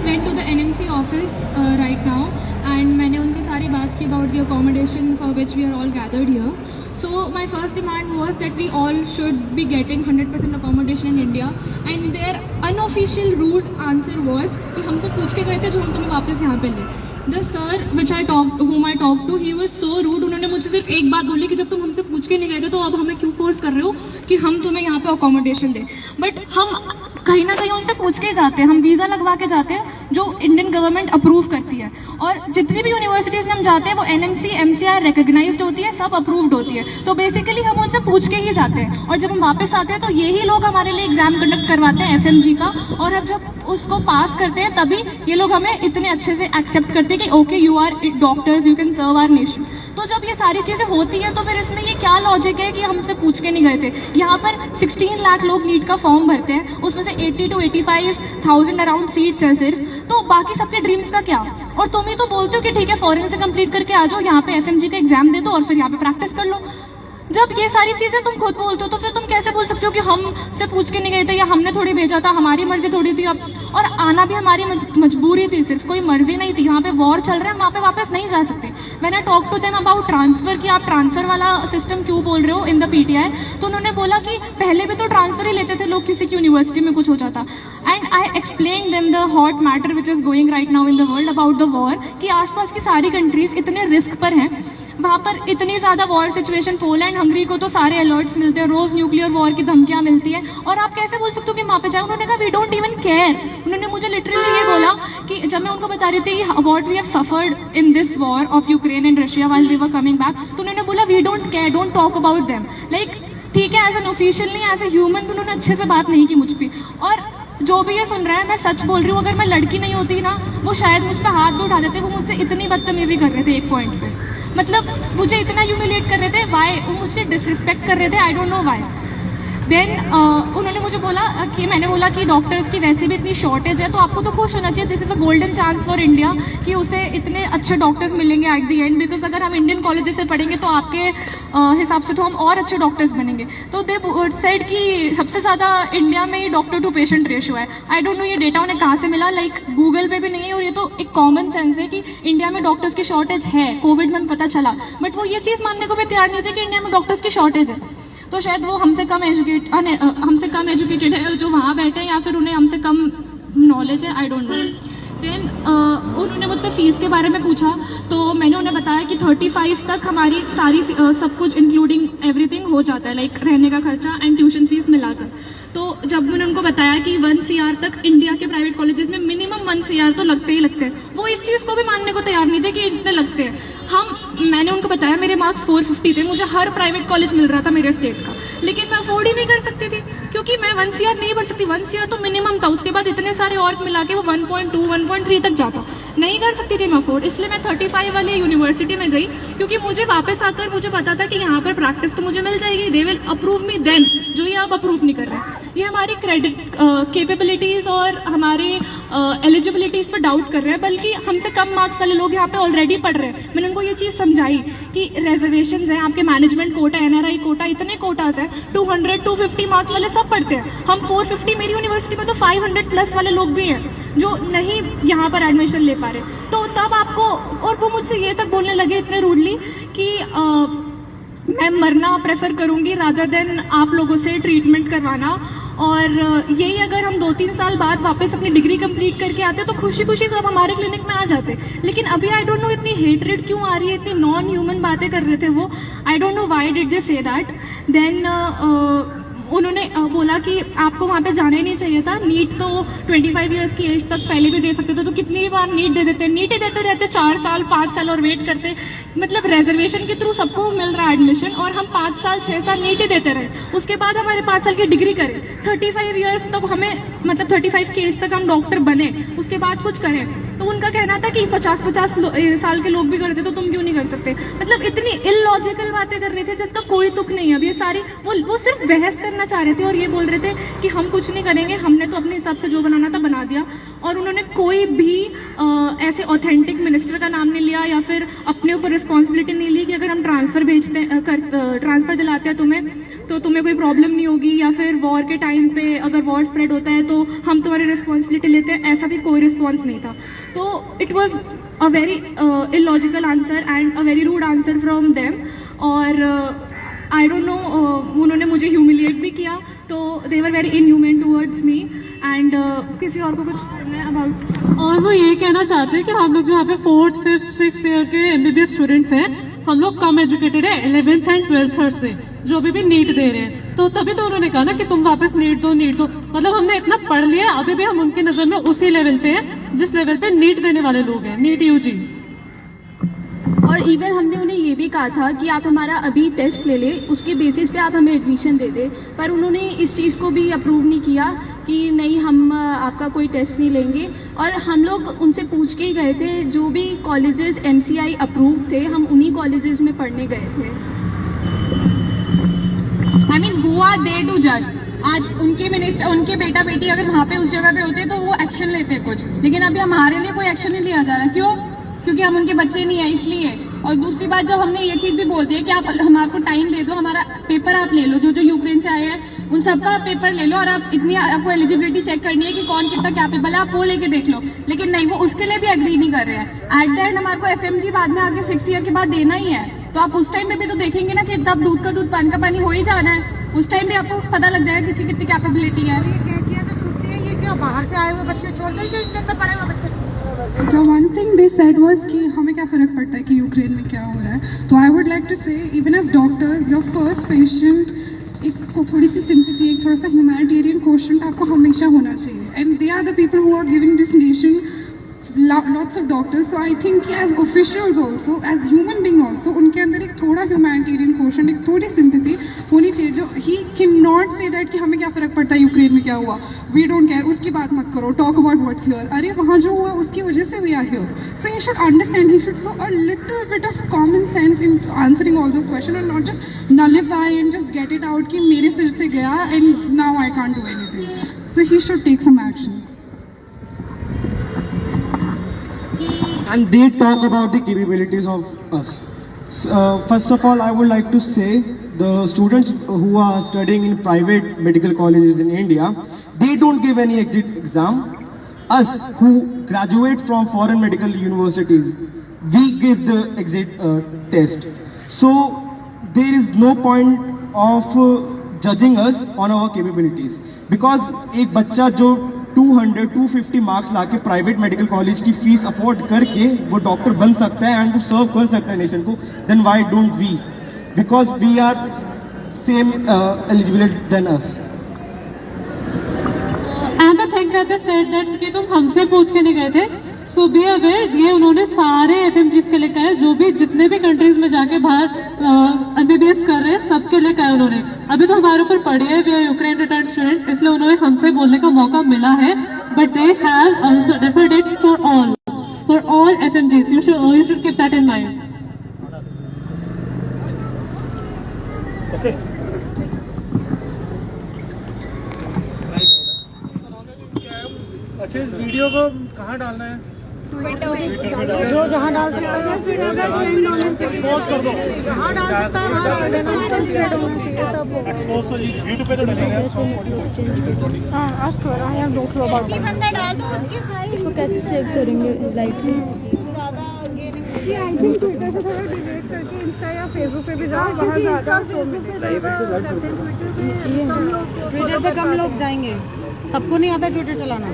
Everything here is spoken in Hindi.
went to the NMC office right now, and मैंने उनसे सारी बात की about the accommodation for which we are all gathered here. So my first demand was that we all should be getting 100% accommodation in India, and their unofficial rude answer was कि हमसे पूछ के गए थे जो हम तुम्हें वापस यहाँ पे ले. The sir whom I talked to, he was so rude. उन्होंने मुझसे सिर्फ एक बात बोली कि जब तुम हमसे पूछ के नहीं गए थे तो अब हमें क्यों फोर्स कर रहे हो कि हम तुम्हें यहाँ पे अकोमोडेशन दें. बट हम कहीं ना कहीं उनसे पूछ के जाते हैं, हम वीज़ा लगवा के जाते हैं जो इंडियन गवर्नमेंट अप्रूव करती है, और जितनी भी यूनिवर्सिटीज़ में हम जाते हैं वो NMC MCR रिकग्नाइज्ड होती है, सब अप्रूव्ड होती है. तो बेसिकली हम उनसे पूछ के ही जाते हैं, और जब हम वापस आते हैं तो यही लोग हमारे लिए एग्जाम कंडक्ट करवाते हैं FMG का, और हम जब उसको पास करते हैं तभी ये लोग हमें इतने अच्छे से एक्सेप्ट करते हैं कि okay you are doctors, you can serve our nation. तो जब ये सारी चीज़ें होती हैं तो फिर इसमें ये क्या लॉजिक है कि हमसे पूछ के नहीं गए थे. यहाँ पर 16 लाख लोग नीट का फॉर्म भरते हैं, उसमें से 80 to 85,000 अराउंड सीट्स हैं सिर्फ. तो बाकी सबके ड्रीम्स का क्या? और तुम ही तो बोलते हो कि ठीक है फॉरेन से कंप्लीट करके आ जाओ, यहाँ पे FMG का एग्जाम दे दो और फिर यहाँ पे प्रैक्टिस कर लो. जब ये सारी चीज़ें तुम खुद बोलते हो तो फिर तुम कैसे बोल सकते हो कि हम से पूछ के नहीं गए थे या हमने थोड़ी भेजा था, हमारी मर्जी थोड़ी थी. अब और आना भी हमारी मजबूरी थी, सिर्फ कोई मर्जी नहीं थी. वहाँ पे वॉर चल रहा है, वहाँ पे वापस नहीं जा सकते. मैंने talk to them about transfer कि आप ट्रांसफ़र वाला सिस्टम क्यों बोल रहे हो इन द PTI. तो उन्होंने बोला कि पहले भी तो ट्रांसफ़र ही लेते थे लोग, किसी की यूनिवर्सिटी में कुछ हो जाता. And I explain them the hot matter which is going right now in the world about the war, कि आसपास की सारी कंट्रीज़ इतने रिस्क पर हैं, वहाँ पर इतनी ज़्यादा वॉर सिचुएशन. पोलैंड हंगरी को तो सारे अलर्ट्स मिलते हैं, रोज़ न्यूक्लियर वॉर की धमकियाँ मिलती हैं, और आप कैसे बोल सकते हो कि वहाँ पे जाओ. उन्होंने कहा वी डोंट इवन केयर. उन्होंने मुझे लिटरली ये बोला कि जब मैं उनको बता रही थी what we have suffered in this war of Ukraine and Russia while we were coming back, तो उन्होंने बोला we don't care, don't talk about them. Like ठीक है, एज एन ऑफिशियल नहीं, एज ए ह्यूमन भी उन्होंने अच्छे से बात नहीं की मुझ पर. और जो भी ये सुन रहा है, मैं सच बोल रही हूँ, अगर मैं लड़की नहीं होती ना, वो शायद मुझ पर हाथ भी उठा देते. वो मुझसे इतनी बदतमीजी कर रहे थे एक पॉइंट पे, मतलब मुझे इतना ह्यूमिलेट कर रहे थे. वाई? वो मुझे डिसरिस्पेक्ट कर रहे थे, I don't know why. Then उन्होंने मुझे बोला कि मैंने बोला कि डॉक्टर्स की वैसे भी इतनी शॉर्टेज है, तो आपको तो खुश होना चाहिए. This is a golden chance for India कि उसे इतने अच्छे डॉक्टर्स मिलेंगे एट द एंड, बिकॉज अगर हम इंडियन कॉलेजेस से पढ़ेंगे तो आपके हिसाब से तो हम और अच्छे डॉक्टर्स बनेंगे. तो दे सेड कि सबसे ज़्यादा इंडिया में ही डॉक्टर टू पेशेंट रेशियो है. आई डोंट नो ये डेटा उन्हें कहाँ से मिला, लाइक गूगल पे भी नहीं है, और ये तो एक कॉमन सेंस है कि इंडिया में डॉक्टर्स की शॉर्टेज है. कोविड में पता चला, बट वो ये चीज़ मानने को भी तैयार नहीं थे कि इंडिया में डॉक्टर्स की शॉर्टेज है. तो शायद वो हमसे कम एजुकेटेड है जो वहाँ बैठे हैं, या फिर उन्हें हमसे कम नॉलेज है, आई डोंट नो. देन उन्होंने मुझसे फ़ीस के बारे में पूछा, तो मैंने उन्हें बताया कि 35 तक हमारी सारी सब कुछ इंक्लूडिंग एवरीथिंग हो जाता है, लाइक रहने का खर्चा एंड ट्यूशन फीस मिलाकर. तो जब मैंने उनको बताया कि 1 CR तक इंडिया के प्राइवेट कॉलेजेस में मिनिमम 1 CR तो लगते ही लगते हैं, वो इस चीज़ को भी मानने को तैयार नहीं थे कि इतने लगते हैं. मैंने उनको बताया मेरे मार्क्स 450 थे, मुझे हर प्राइवेट कॉलेज मिल रहा था मेरे स्टेट का, लेकिन मैं अफोर्ड ही नहीं कर सकती थी क्योंकि मैं 1 CR नहीं भर सकती. 1 CR तो मिनिमम था, उसके बाद इतने सारे और मिला के वो 1.2 1.3 तक जाता. नहीं कर सकती थी मैं अफोर्ड, इसलिए मैं 35 वाली यूनिवर्सिटी में गई, क्योंकि मुझे वापस आकर मुझे पता था कि यहाँ पर प्रैक्टिस तो मुझे मिल जाएगी. They will approve me then, जो ये अब अप्रूव नहीं कर रहे. ये हमारी क्रेडिट कैपेबिलिटीज़ और हमारे एलिजिबिलिटीज़ पर डाउट कर रहे हैं, बल्कि हमसे कम मार्क्स वाले लोग यहाँ पे ऑलरेडी पढ़ रहे हैं. मैंने उनको ये चीज़ समझाई कि रिजर्वेशंस हैं, आपके मैनेजमेंट कोटा, NRI कोटा, इतने कोटाज हैं. 200 250 मार्क्स वाले सब पढ़ते हैं, हम 450. मेरी यूनिवर्सिटी में तो 500 प्लस वाले लोग भी हैं जो नहीं यहाँ पर एडमिशन ले पा रहे. तो तब आपको, और वो मुझसे ये तक बोलने लगे इतने रूडली कि मैं मरना प्रेफर करूँगी रादर देन आप लोगों से ट्रीटमेंट करवाना. और यही अगर हम 2-3 साल बाद वापस अपनी डिग्री कंप्लीट करके आते तो खुशी खुशी सब हमारे क्लिनिक में आ जाते. लेकिन अभी आई डोंट नो इतनी हेटरेड क्यों आ रही है, इतनी नॉन ह्यूमन बातें कर रहे थे वो. I don't know why did they say that. Then उन्होंने बोला कि आपको वहाँ पे जाना ही नहीं चाहिए था. नीट तो 25 ईयर्स की एज तक पहले भी दे सकते थे, तो कितनी बार नीट दे देते. नीट ही देते रहते 4 साल 5 साल और वेट करते. मतलब रिजर्वेशन के थ्रू सबको मिल रहा है एडमिशन, और हम 5 साल 6 साल नीट ही देते रहे. उसके बाद हमारे 5 साल की डिग्री करें, 35 ईयर्स तक हमें, मतलब 35 की एज तक हम डॉक्टर बने, उसके बाद कुछ करें. तो उनका कहना था कि 50-50 साल के लोग भी करते तो तुम क्यों नहीं कर सकते. मतलब इतनी इलॉजिकल बातें कर रहे थे जिसका कोई तुक नहीं. अब ये सारी वो सिर्फ बहस करना चाह रहे थे और ये बोल रहे थे कि हम कुछ नहीं करेंगे, हमने तो अपने हिसाब से जो बनाना था बना दिया. और उन्होंने कोई भी ऐसे ऑथेंटिक मिनिस्टर का नाम नहीं लिया या फिर अपने ऊपर रिस्पॉन्सिबिलिटी नहीं ली कि अगर हम ट्रांसफ़र दिलाते हैं तुम्हें तो तुम्हें कोई प्रॉब्लम नहीं होगी, या फिर वॉर के टाइम पे अगर वॉर स्प्रेड होता है तो हम तुम्हारी रिस्पॉन्सिबिलिटी लेते हैं, ऐसा भी कोई रिस्पॉन्स नहीं था। तो it was a very illogical answer and a very rude answer from them. और आई डोंट नो, उन्होंने मुझे ह्यूमिलिएट भी किया, तो they were very inhuman towards me. And किसी और को कुछ करना है अबाउट, और वो ये कहना चाहते हैं कि हम लोग जो यहाँ पे 4th, 5th, 6th ईयर के MBBS स्टूडेंट्स हैं, हम लोग कम एजुकेटेड है 11th एंड 12th से, जो अभी भी नीट दे रहे हैं। तो तभी तो उन्होंने कहा ना कि तुम वापस नीट दो। मतलब हमने इतना पढ़ लिया, अभी भी हम उनकी नज़र में उसी लेवल पे हैं जिस लेवल पे नीट देने वाले लोग हैं, नीट UG। और इवन हमने उन्हें ये भी कहा था कि आप हमारा अभी टेस्ट ले लें, उसके बेसिस पे आप हमें एडमिशन दे दें, पर उन्होंने इस चीज़ को भी अप्रूव नहीं किया कि नहीं हम आपका कोई टेस्ट नहीं लेंगे। और हम लोग उनसे पूछ के ही गए थे, जो भी कॉलेजेस MCI अप्रूव थे हम उन्हीं कॉलेजेस में पढ़ने गए थे। I mean, who are they to judge? आज उनके मिनिस्टर, उनके बेटा बेटी अगर वहाँ पे उस जगह पे होते तो वो एक्शन लेते कुछ, लेकिन अभी हमारे लिए कोई एक्शन नहीं लिया जा रहा। क्यों? क्योंकि हम उनके बच्चे नहीं है इसलिए। और दूसरी बात, जब हमने ये चीज़ भी बोल दी है कि आप हमारे टाइम दे दो, हमारा पेपर आप ले लो, जो जो यूक्रेन से आए हैं उन सबका पेपर ले लो, और आप इतनी आपको एलिजिबिलिटी चेक करनी है कि कौन कितना कैपेबल है, आप वो लेके देख लो। लेकिन नहीं, वो उसके लिए भी एग्री नहीं कर रहे हैं। एट द एंड हमारे को FMG बाद में आगे 6 ईयर के बाद देना ही है, तो आप उस टाइम पे भी तो देखेंगे ना कि तब दूध का दूध पान का पानी हो ही जाना है। उस टाइम भी आपको पता लग जाएगा किसी कितनी कैपेबिलिटी है। ये क्या बाहर से आए हुए बच्चे छोड़ देंगे, इंडियन में पढ़े हुए बच्चे? The one thing they said was कि हमें क्या फ़र्क पड़ता है कि यूक्रेन में क्या हो रहा है। तो I would like to say, even as doctors, your first patient, एक थोड़ी सी sympathy, एक थोड़ा सा humanitarian quotient आपको हमेशा होना चाहिए। And they are the people who are giving this nation lots of doctors. So I think as officials also, as human being also, उनके अंदर एक थोड़ा humanitarian quotient, एक थोड़ी sympathy होनी चाहिए। जो he cannot say that कि हमें क्या फ़र्क पड़ता है यूक्रेन में क्या हुआ, we don't care, उसकी बात मत करो, talk about what's here। अरे वहाँ जो हुआ उसकी वजह से we are here। So he should understand, he should show a little bit of common sense in answering all those questions and not just nullify and just get it out कि मेरे सिर से गया and now I can't do anything। So he should take some action। And they talk about the capabilities of us. First of all, I would like to say the students who are studying in private medical colleges in India, they don't give any exit exam. Us who graduate from foreign medical universities, we give the exit test. So there is no point of judging us on our capabilities, because एक बच्चा जो 200-250 मार्क्स लाके प्राइवेट मेडिकल कॉलेज की फीस अफोर्ड करके वो डॉक्टर बन सकता है एंड वो सर्व कर सकता है नेशन को, then why don't we? Because we are same eligible than us. And the thing that they said that कि तुम हमसे पूछ के नहीं गए थे, सो बी अवेयर, ये उन्होंने सारे FMGs के लिए कहा है, जो भी जितने भी कंट्रीज में जाके बाहर MBBS कर रहे हैं सबके लिए कहा है उन्होंने। अभी तो हमारे ऊपर पड़ी है, we are Ukraine return students, इसलिए उन्होंने हमसे बोलने का मौका मिला है, but they have also deferred it for all FMGs। You should keep that in mind. अच्छा, इस वीडियो को कहाँ डालना है? जो जहाँ डाल सकता है एक्सपोज कर दो, जहाँ डाल सकता है वहाँ एक्सपोज तो यूट्यूब पे तो डलेगा। इसको कैसे सेव करेंगे लाइटली? आई थिंक ट्विटर से थोड़ा डिलीट करके इंस्टा या फेसबुक पे भी जाओ, वहाँ ज़्यादा ट्विटर पे कम लोग जाएंगे, सबको नहीं आता ट्विटर चलाना।